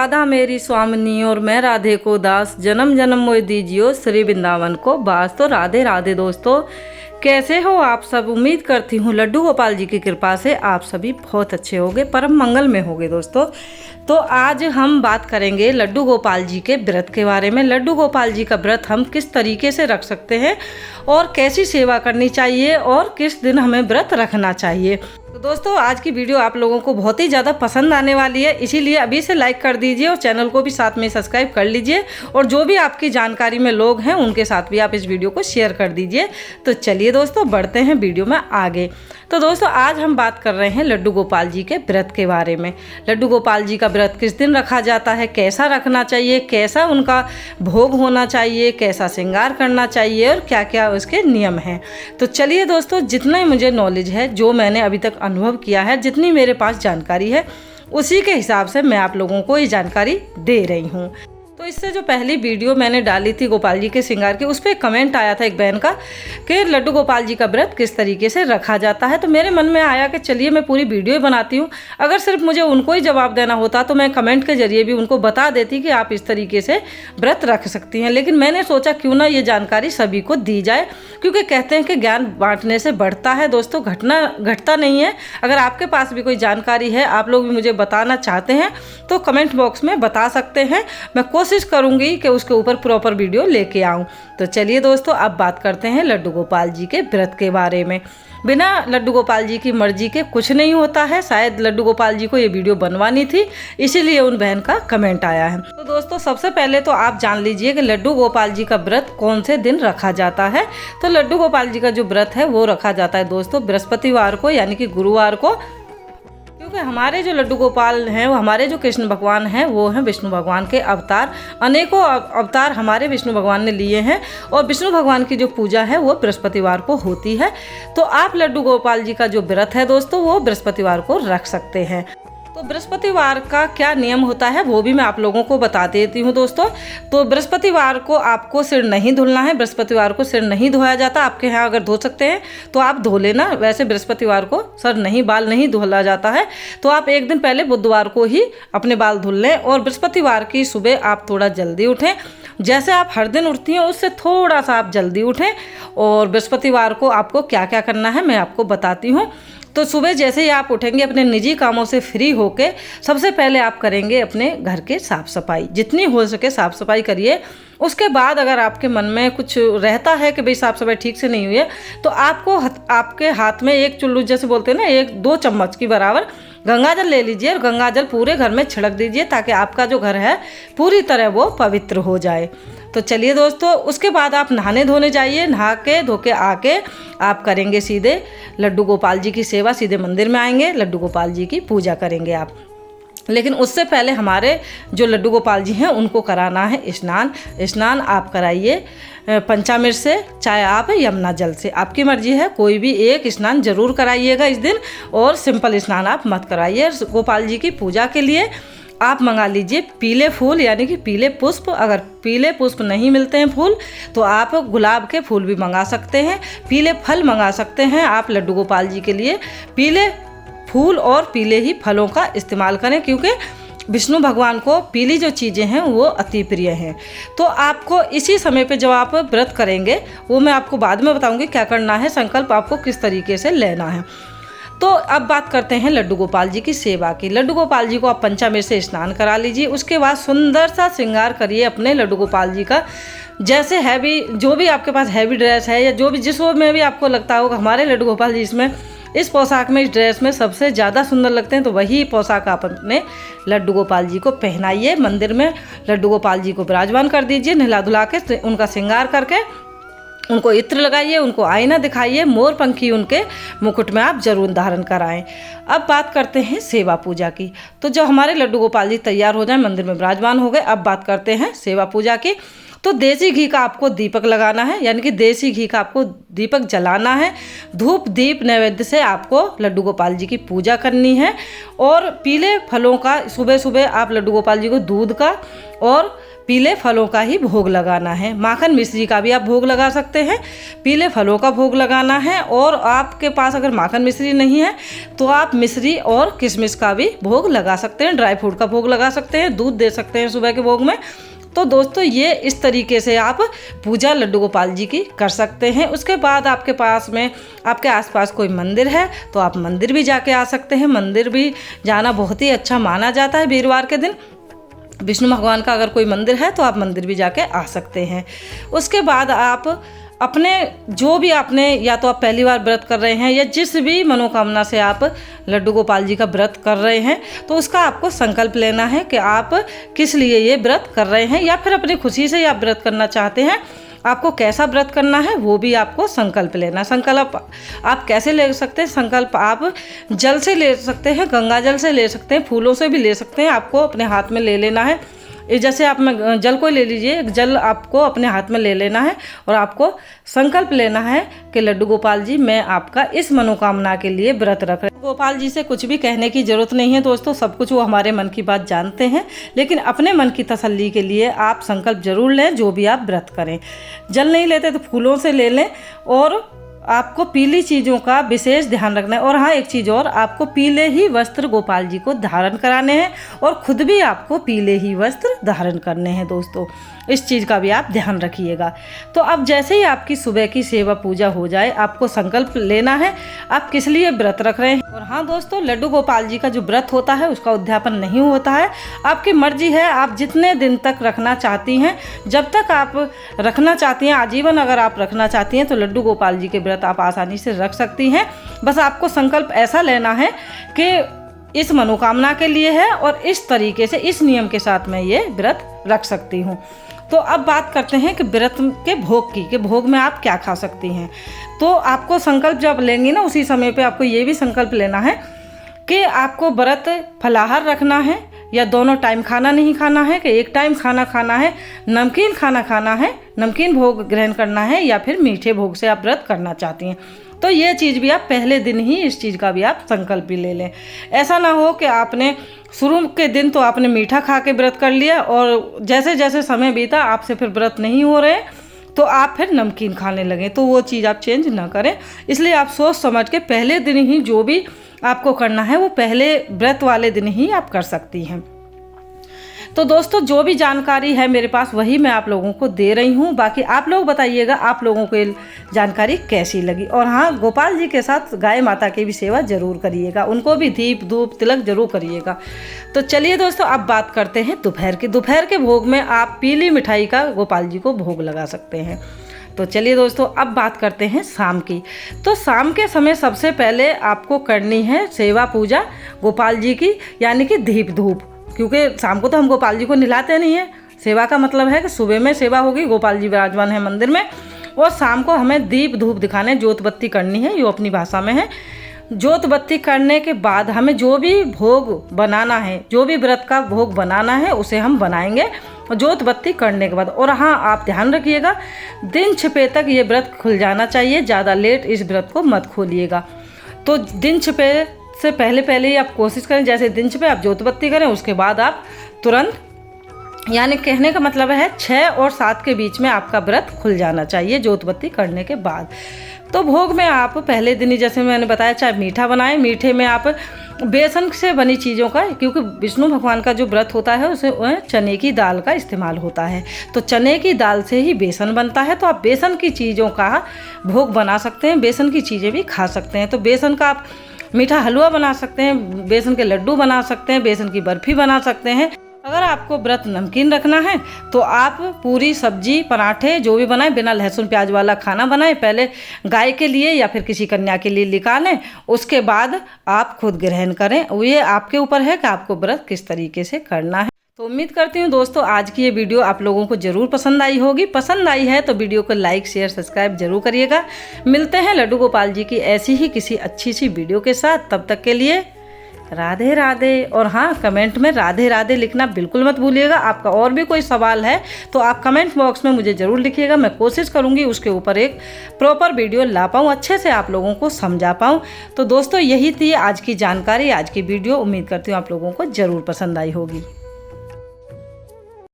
राधा मेरी स्वामिनी और मैं राधे को दास, जन्म जन्म मोहि दीजियो श्री वृंदावन को बास। तो राधे राधे दोस्तों, कैसे हो आप सब। उम्मीद करती हूँ लड्डू गोपाल जी की कृपा से आप सभी बहुत अच्छे होंगे, परम मंगल में होंगे दोस्तों। तो आज हम बात करेंगे लड्डू गोपाल जी के व्रत के बारे में। लड्डू गोपाल जी का व्रत हम किस तरीके से रख सकते हैं और कैसी सेवा करनी चाहिए और किस दिन हमें व्रत रखना चाहिए। तो दोस्तों आज की वीडियो आप लोगों को बहुत ही ज़्यादा पसंद आने वाली है, इसीलिए अभी से लाइक कर दीजिए और चैनल को भी साथ में सब्सक्राइब कर लीजिए और जो भी आपकी जानकारी में लोग हैं उनके साथ भी आप इस वीडियो को शेयर कर दीजिए। तो चलिए दोस्तों बढ़ते हैं वीडियो में आगे। तो दोस्तों आज हम बात कर रहे हैं लड्डू गोपाल जी के व्रत के बारे में। लड्डू गोपाल जी का व्रत किस दिन रखा जाता है, कैसा रखना चाहिए, कैसा उनका भोग होना चाहिए, कैसा श्रृंगार करना चाहिए और क्या क्या उसके नियम हैं। तो चलिए दोस्तों, जितना ही मुझे नॉलेज है, जो मैंने अभी तक अनुभव किया है, जितनी मेरे पास जानकारी है, उसी के हिसाब से मैं आप लोगों को ये जानकारी दे रही हूँ। तो इससे जो पहली वीडियो मैंने डाली थी गोपाल जी के श्रृंगार की, उस पर कमेंट आया था एक बहन का कि लड्डू गोपाल जी का व्रत किस तरीके से रखा जाता है। तो मेरे मन में आया कि चलिए मैं पूरी वीडियो ही बनाती हूँ। अगर सिर्फ मुझे उनको ही जवाब देना होता तो मैं कमेंट के जरिए भी उनको बता देती कि आप इस तरीके से व्रत रख सकती हैं, लेकिन मैंने सोचा क्यों ना ये जानकारी सभी को दी जाए, क्योंकि कहते हैं कि ज्ञान बांटने से बढ़ता है दोस्तों, घटता नहीं है। अगर आपके पास भी कोई जानकारी है, आप लोग भी मुझे बताना चाहते हैं तो कमेंट बॉक्स में बता सकते हैं। मैं कोशिश करूंगी कि उसके ऊपर प्रॉपर वीडियो लेके आऊं। तो चलिए दोस्तों अब बात करते हैं लड्डू गोपाल जी के व्रत के बारे में। बिना लड्डू गोपाल जी की मर्जी के कुछ नहीं होता है। शायद लड्डू गोपाल जी को ये वीडियो बनवानी थी, इसीलिए उन बहन का कमेंट आया है। तो दोस्तों सबसे पहले तो आप जान लीजिए कि लड्डू गोपाल जी का व्रत कौन से दिन रखा जाता है। तो लड्डू गोपाल जी का जो व्रत है वो रखा जाता है दोस्तों बृहस्पतिवार को, यानी कि गुरुवार को। क्योंकि हमारे जो लड्डू गोपाल हैं, वो हमारे जो कृष्ण भगवान हैं, वो हैं विष्णु भगवान के अवतार। अनेकों अवतार हमारे विष्णु भगवान ने लिए हैं और विष्णु भगवान की जो पूजा है वो बृहस्पतिवार को होती है। तो आप लड्डू गोपाल जी का जो व्रत है दोस्तों वो बृहस्पतिवार को रख सकते हैं। तो बृहस्पतिवार का क्या नियम होता है वो भी मैं आप लोगों को बता देती हूँ दोस्तों। तो बृहस्पतिवार को आपको सिर नहीं धुलना है। बृहस्पतिवार को सिर नहीं धोया जाता। आपके यहाँ अगर धो सकते हैं तो आप धो लेना। वैसे बृहस्पतिवार को सर नहीं, बाल नहीं धुला जाता है। तो आप एक दिन पहले बुधवार को ही अपने बाल धुल लें और बृहस्पतिवार की सुबह आप थोड़ा जल्दी उठें। जैसे आप हर दिन उठती हैं उससे थोड़ा सा आप जल्दी उठें। और बृहस्पतिवार को आपको क्या क्या करना है मैं आपको बताती हूँ। तो सुबह जैसे ही आप उठेंगे अपने निजी कामों से फ्री होके सबसे पहले आप करेंगे अपने घर के साफ़ सफाई, जितनी हो सके साफ़ सफाई करिए। उसके बाद अगर आपके मन में कुछ रहता है कि भाई साफ़ सफाई ठीक से नहीं हुई है, तो आपको आपके हाथ में एक चुल्लू जैसे बोलते हैं ना, 1-2 चम्मच की बराबर गंगाजल ले लीजिए और गंगाजल पूरे घर में छिड़क दीजिए ताकि आपका जो घर है पूरी तरह वो पवित्र हो जाए। तो चलिए दोस्तों, उसके बाद आप नहाने धोने जाइए। नहा के धो के आके आप करेंगे सीधे लड्डू गोपाल जी की सेवा, सीधे मंदिर में आएंगे, लड्डू गोपाल जी की पूजा करेंगे आप। लेकिन उससे पहले हमारे जो लड्डू गोपाल जी हैं उनको कराना है स्नान। स्नान आप कराइए पंचामृत से, चाहे आप यमुना जल से, आपकी मर्जी है। कोई भी एक स्नान जरूर कराइएगा इस दिन और सिंपल स्नान आप मत कराइए। गोपाल जी की पूजा के लिए आप मंगा लीजिए पीले फूल, यानी कि पीले पुष्प। अगर पीले पुष्प नहीं मिलते हैं फूल तो आप गुलाब के फूल भी मंगा सकते हैं। पीले फल मंगा सकते हैं आप लड्डू गोपाल जी के लिए। पीले फूल और पीले ही फलों का इस्तेमाल करें, क्योंकि विष्णु भगवान को पीली जो चीज़ें हैं वो अति प्रिय हैं। तो आपको इसी समय पे जब आप व्रत करेंगे, वो मैं आपको बाद में बताऊँगी क्या करना है, संकल्प आपको किस तरीके से लेना है। तो अब बात करते हैं लड्डू गोपाल जी की सेवा की। लड्डू गोपाल जी को आप पंचामृत से स्नान करा लीजिए। उसके बाद सुंदर सा श्रृंगार करिए अपने लड्डू गोपाल जी का। जैसे हैवी, जो भी आपके पास हैवी ड्रेस है या जो भी जिस में भी आपको लगता होगा हमारे लड्डू गोपाल जी इसमें, इस पोशाक में, इस ड्रेस में सबसे ज़्यादा सुंदर लगते हैं, तो वही पोशाक आप अपने लड्डू गोपाल जी को पहनाइए। मंदिर में लड्डू गोपाल जी को विराजमान कर दीजिए, नहला धुला के उनका श्रृंगार करके उनको इत्र लगाइए, उनको आईना दिखाइए, मोर पंखी उनके मुकुट में आप जरूर धारण कराएं। अब बात करते हैं सेवा पूजा की। तो जब हमारे लड्डू गोपाल जी तैयार हो जाए, मंदिर में विराजमान हो गए, अब बात करते हैं सेवा पूजा की। तो देसी घी का आपको दीपक लगाना है, यानी कि देसी घी का आपको दीपक जलाना है। धूप दीप नैवेद्य से आपको लड्डू गोपाल जी की पूजा करनी है। और पीले फलों का सुबह सुबह आप लड्डू गोपाल जी को दूध का और पीले फलों का ही भोग लगाना है। माखन मिश्री का भी आप भोग लगा सकते हैं, पीले फलों का भोग लगाना है। और आपके पास अगर माखन मिश्री नहीं है तो आप मिश्री और किशमिश का भी भोग लगा सकते हैं, ड्राई फ्रूट का भोग लगा सकते हैं, दूध दे सकते हैं सुबह के भोग में। तो दोस्तों ये इस तरीके से आप पूजा लड्डू गोपाल जी की कर सकते हैं। उसके बाद आपके पास में आपके आसपास कोई मंदिर है तो आप मंदिर भी जाके आ सकते हैं। मंदिर भी जाना बहुत ही अच्छा माना जाता है वीरवार के दिन। विष्णु भगवान का अगर कोई मंदिर है तो आप मंदिर भी जाके आ सकते हैं। उसके बाद आप अपने जो भी आपने, या तो आप पहली बार व्रत कर रहे हैं या जिस भी मनोकामना से आप लड्डू गोपाल जी का व्रत कर रहे हैं, तो उसका आपको संकल्प लेना है कि आप किस लिए ये व्रत कर रहे हैं, या फिर अपनी खुशी से आप व्रत करना चाहते हैं। आपको कैसा व्रत करना है वो भी आपको संकल्प लेना। संकल्प आप कैसे ले सकते हैं? संकल्प आप जल से ले सकते हैं, गंगा जल से ले सकते हैं, फूलों से भी ले सकते हैं। आपको अपने हाथ में ले लेना है, जैसे आप जल को ले लीजिए, जल आपको अपने हाथ में ले लेना है और आपको संकल्प लेना है कि लड्डू गोपाल जी मैं आपका इस मनोकामना के लिए व्रत रख रहे हैं। गोपाल जी से कुछ भी कहने की जरूरत नहीं है दोस्तों, सब कुछ वो हमारे मन की बात जानते हैं। लेकिन अपने मन की तसल्ली के लिए आप संकल्प जरूर लें जो भी आप व्रत करें। जल नहीं लेते तो फूलों से ले लें। और आपको पीली चीज़ों का विशेष ध्यान रखना है। और हाँ, एक चीज़ और, आपको पीले ही वस्त्र गोपाल जी को धारण कराने हैं और खुद भी आपको पीले ही वस्त्र धारण करने हैं दोस्तों। इस चीज़ का भी आप ध्यान रखिएगा। तो अब जैसे ही आपकी सुबह की सेवा पूजा हो जाए, आपको संकल्प लेना है आप किस लिए व्रत रख रहे हैं। और हाँ दोस्तों, लड्डू गोपाल जी का जो व्रत होता है उसका उद्यापन नहीं होता है। आपकी मर्जी है, आप जितने दिन तक रखना चाहती हैं, जब तक आप रखना चाहती हैं, आजीवन अगर आप रखना चाहती हैं तो लड्डू गोपाल जी के व्रत आप आसानी से रख सकती हैं। बस आपको संकल्प ऐसा लेना है कि इस मनोकामना के लिए है और इस तरीके से, इस नियम के साथ मैं ये व्रत रख सकती हूँ। तो अब बात करते हैं कि व्रत के भोग की, कि भोग में आप क्या खा सकती हैं। तो आपको संकल्प जब लेंगी ना, उसी समय पे आपको ये भी संकल्प लेना है कि आपको व्रत फलाहार रखना है या दोनों टाइम खाना नहीं खाना है, कि एक टाइम खाना खाना है, नमकीन खाना खाना है, नमकीन भोग ग्रहण करना है, या फिर मीठे भोग से आप व्रत करना चाहती हैं। तो ये चीज़ भी आप पहले दिन ही इस चीज़ का भी आप संकल्प भी ले लें। ऐसा ना हो कि आपने शुरू के दिन तो आपने मीठा खा के व्रत कर लिया और जैसे जैसे समय बीता आपसे फिर व्रत नहीं हो रहे तो आप फिर नमकीन खाने लगे। तो वो चीज़ आप चेंज ना करें। इसलिए आप सोच समझ के पहले दिन ही जो भी आपको करना है वो पहले व्रत वाले दिन ही आप कर सकती हैं। तो दोस्तों, जो भी जानकारी है मेरे पास वही मैं आप लोगों को दे रही हूँ। बाकी आप लोग बताइएगा आप लोगों को ये जानकारी कैसी लगी। और हाँ, गोपाल जी के साथ गाय माता की भी सेवा जरूर करिएगा, उनको भी दीप धूप तिलक जरूर करिएगा। तो चलिए दोस्तों, अब बात करते हैं दोपहर की। दोपहर के भोग में आप पीली मिठाई का गोपाल जी को भोग लगा सकते हैं। तो चलिए दोस्तों, अब बात करते हैं शाम की। तो शाम के समय सबसे पहले आपको करनी है सेवा पूजा गोपाल जी की, यानी कि दीप धूप। क्योंकि शाम को तो हम गोपाल जी को नहलाते नहीं है। सेवा का मतलब है कि सुबह में सेवा होगी, गोपाल जी विराजमान है मंदिर में, और शाम को हमें दीप धूप दिखाने, जोत बत्ती करनी है, ये अपनी भाषा में है। जोत बत्ती करने के बाद हमें जो भी भोग बनाना है, जो भी व्रत का भोग बनाना है उसे हम बनाएंगे जोत बत्ती करने के बाद। और हाँ, आप ध्यान रखिएगा दिन छिपे तक ये व्रत खुल जाना चाहिए, ज़्यादा लेट इस व्रत को मत खोलिएगा। तो दिन छिपे से पहले ही आप कोशिश करें, जैसे दिन छिपे आप जोत बत्ती करें, उसके बाद आप तुरंत, यानी कहने का मतलब है 6 और 7 के बीच में आपका व्रत खुल जाना चाहिए जोत बत्ती करने के बाद। तो भोग में आप पहले दिन ही, जैसे मैंने बताया, चाहे मीठा बनाएं, मीठे में आप बेसन से बनी चीज़ों का, क्योंकि विष्णु भगवान का जो व्रत होता है उसे चने की दाल का इस्तेमाल होता है। तो चने की दाल से ही बेसन बनता है। तो आप बेसन की चीज़ों का भोग बना सकते हैं, बेसन की चीज़ें भी खा सकते हैं। तो बेसन का आप मीठा हलवा बना सकते हैं, बेसन के लड्डू बना सकते हैं, बेसन की बर्फी बना सकते हैं। अगर आपको व्रत नमकीन रखना है तो आप पूरी सब्जी पराठे जो भी बनाएं, बिना लहसुन प्याज वाला खाना बनाएं। पहले गाय के लिए या फिर किसी कन्या के लिए निकालें, उसके बाद आप खुद ग्रहण करें। ये आपके ऊपर है कि आपको व्रत किस तरीके से करना है। तो उम्मीद करती हूँ दोस्तों आज की ये वीडियो आप लोगों को ज़रूर पसंद आई होगी। पसंद आई है तो वीडियो को लाइक शेयर सब्सक्राइब जरूर करिएगा। मिलते हैं लड्डू गोपाल जी की ऐसी ही किसी अच्छी सी वीडियो के साथ। तब तक के लिए राधे राधे। और हाँ, कमेंट में राधे राधे लिखना बिल्कुल मत भूलिएगा। आपका और भी कोई सवाल है तो आप कमेंट बॉक्स में मुझे ज़रूर लिखिएगा। मैं कोशिश करूँगी उसके ऊपर एक प्रॉपर वीडियो ला पाऊँ, अच्छे से आप लोगों को समझा पाऊँ। तो दोस्तों, यही थी आज की जानकारी, आज की वीडियो। उम्मीद करती हूँ आप लोगों को ज़रूर पसंद आई होगी।